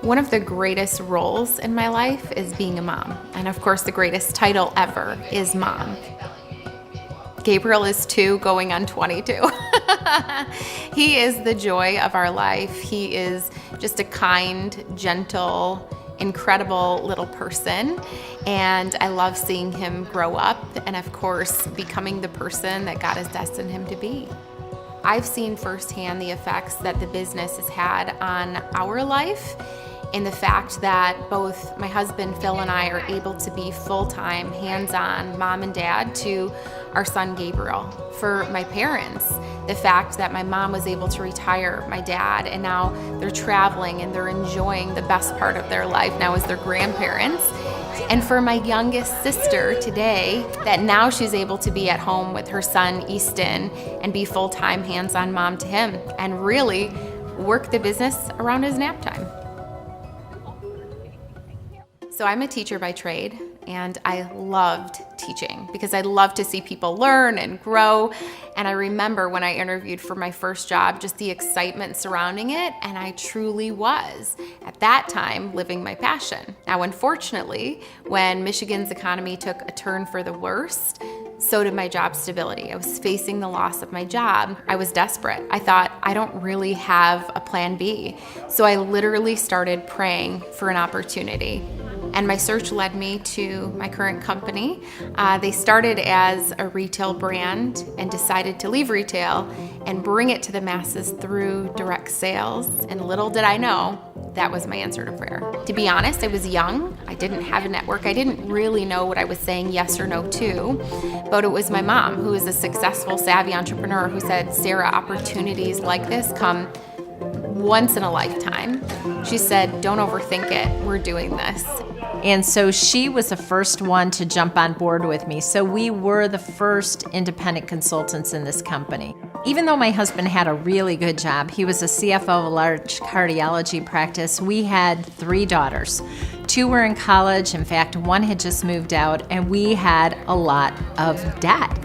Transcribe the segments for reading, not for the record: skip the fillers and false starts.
One of the greatest roles in my life is being a mom. And of course, the greatest title ever is mom. Gabriel is 2, going on 22. He is the joy of our life. He is just a kind, gentle, incredible little person. And I love seeing him grow up and, of course, becoming the person that God has destined him to be. I've seen firsthand the effects that the business has had on our life, in the fact that both my husband Phil and I are able to be full-time, hands-on mom and dad to our son Gabriel. For my parents, the fact that my mom was able to retire my dad, and now they're traveling and they're enjoying the best part of their life now as their grandparents. And for my youngest sister today, that now she's able to be at home with her son Easton and be full-time hands-on mom to him and really work the business around his nap time. So I'm a teacher by trade, and I loved teaching because I love to see people learn and grow. And I remember when I interviewed for my first job, just the excitement surrounding it, and I truly was, at that time, living my passion. Now, unfortunately, when Michigan's economy took a turn for the worst, so did my job stability. I was facing the loss of my job. I was desperate. I thought, I don't really have a plan B. So I literally started praying for an opportunity. And my search led me to my current company. They started as a retail brand and decided to leave retail and bring it to the masses through direct sales. And little did I know, that was my answer to prayer. To be honest, I was young. I didn't have a network. I didn't really know what I was saying yes or no to. But it was my mom, who is a successful, savvy entrepreneur, who said, Sarah, opportunities like this come once in a lifetime. She said, don't overthink it. We're doing this. And so she was the first one to jump on board with me. So we were the first independent consultants in this company. Even though my husband had a really good job, he was a CFO of a large cardiology practice, we had 3 daughters. 2 were in college. In fact, 1 had just moved out, and we had a lot of debt.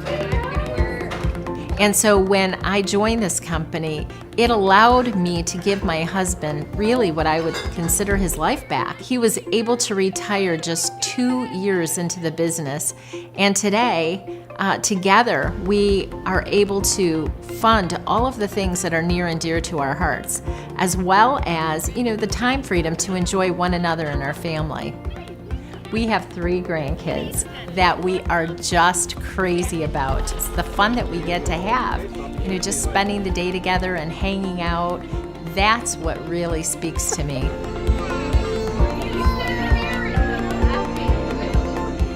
And so when I joined this company, it allowed me to give my husband really what I would consider his life back. He was able to retire just 2 years into the business. And today, together, we are able to fund all of the things that are near and dear to our hearts, as well as, the time freedom to enjoy one another and our family. We have 3 grandkids that we are just crazy about. It's the fun that we get to have. Just spending the day together and hanging out. That's what really speaks to me.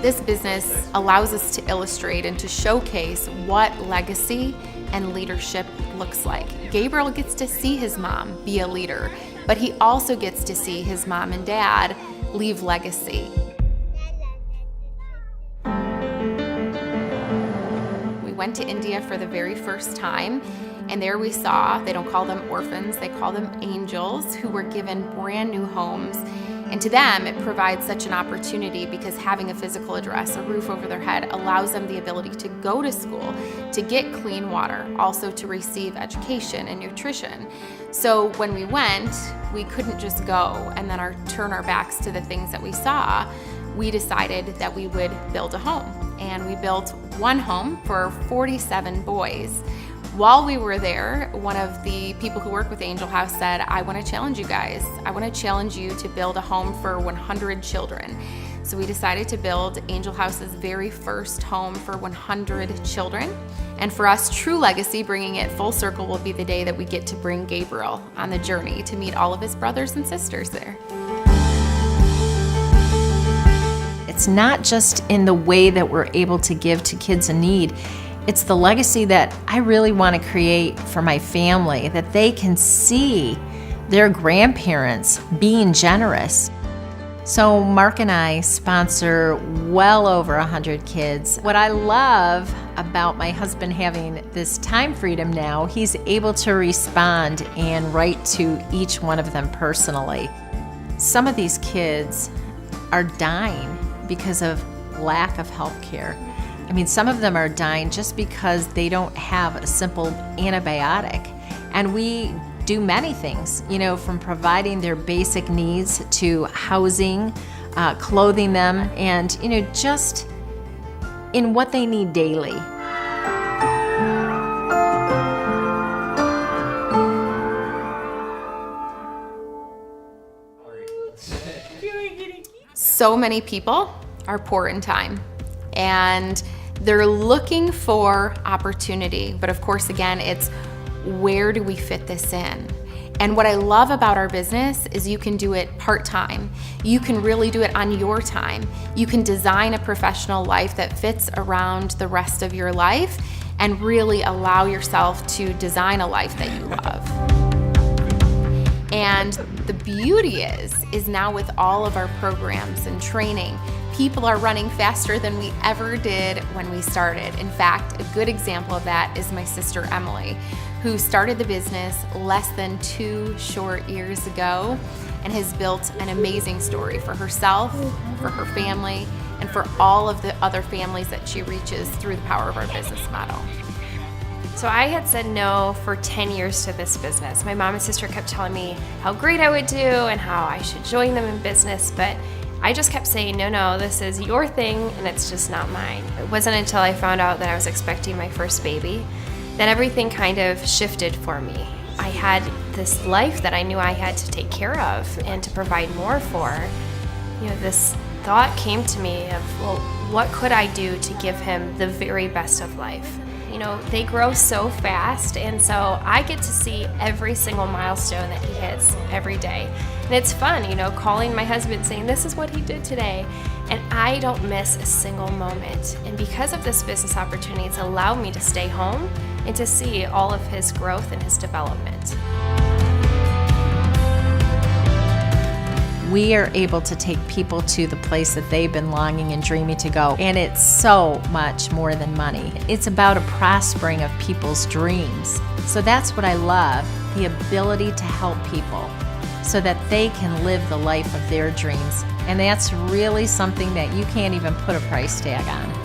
This business allows us to illustrate and to showcase what legacy and leadership looks like. Gabriel gets to see his mom be a leader, but he also gets to see his mom and dad leave legacy. Went to India for the very first time, and there we saw, they don't call them orphans, they call them angels, who were given brand new homes. And to them, it provides such an opportunity because having a physical address, a roof over their head, allows them the ability to go to school, to get clean water, also to receive education and nutrition. So when we went, we couldn't just go and then turn our backs to the things that we saw. We decided that we would build a home. And we built one home for 47 boys. While we were there, one of the people who work with Angel House said, I want to challenge you guys. I want to challenge you to build a home for 100 children. So we decided to build Angel House's very first home for 100 children. And for us, true legacy, bringing it full circle, will be the day that we get to bring Gabriel on the journey to meet all of his brothers and sisters there. It's not just in the way that we're able to give to kids in need. It's the legacy that I really want to create for my family, that they can see their grandparents being generous. So Mark and I sponsor well over 100 kids. What I love about my husband having this time freedom now, he's able to respond and write to each one of them personally. Some of these kids are dying because of lack of health care. Some of them are dying just because they don't have a simple antibiotic. And we do many things, from providing their basic needs to housing, clothing them, and, just in what they need daily. So many people are poor in time, and they're looking for opportunity. But of course, again, it's where do we fit this in? And what I love about our business is you can do it part-time. You can really do it on your time. You can design a professional life that fits around the rest of your life and really allow yourself to design a life that you love. And the beauty is now with all of our programs and training, people are running faster than we ever did when we started. In fact, a good example of that is my sister Emily, who started the business less than 2 short years ago and has built an amazing story for herself, for her family, and for all of the other families that she reaches through the power of our business model. So I had said no for 10 years to this business. My mom and sister kept telling me how great I would do and how I should join them in business, but I just kept saying, no, this is your thing and it's just not mine. It wasn't until I found out that I was expecting my first baby that everything kind of shifted for me. I had this life that I knew I had to take care of and to provide more for. This thought came to me of, well, what could I do to give him the very best of life? They grow so fast, and so I get to see every single milestone that he hits every day. And it's fun, calling my husband saying, this is what he did today. And I don't miss a single moment. And because of this business opportunity, it's allowed me to stay home and to see all of his growth and his development. We are able to take people to the place that they've been longing and dreaming to go. And it's so much more than money. It's about a prospering of people's dreams. So that's what I love, the ability to help people so that they can live the life of their dreams. And that's really something that you can't even put a price tag on.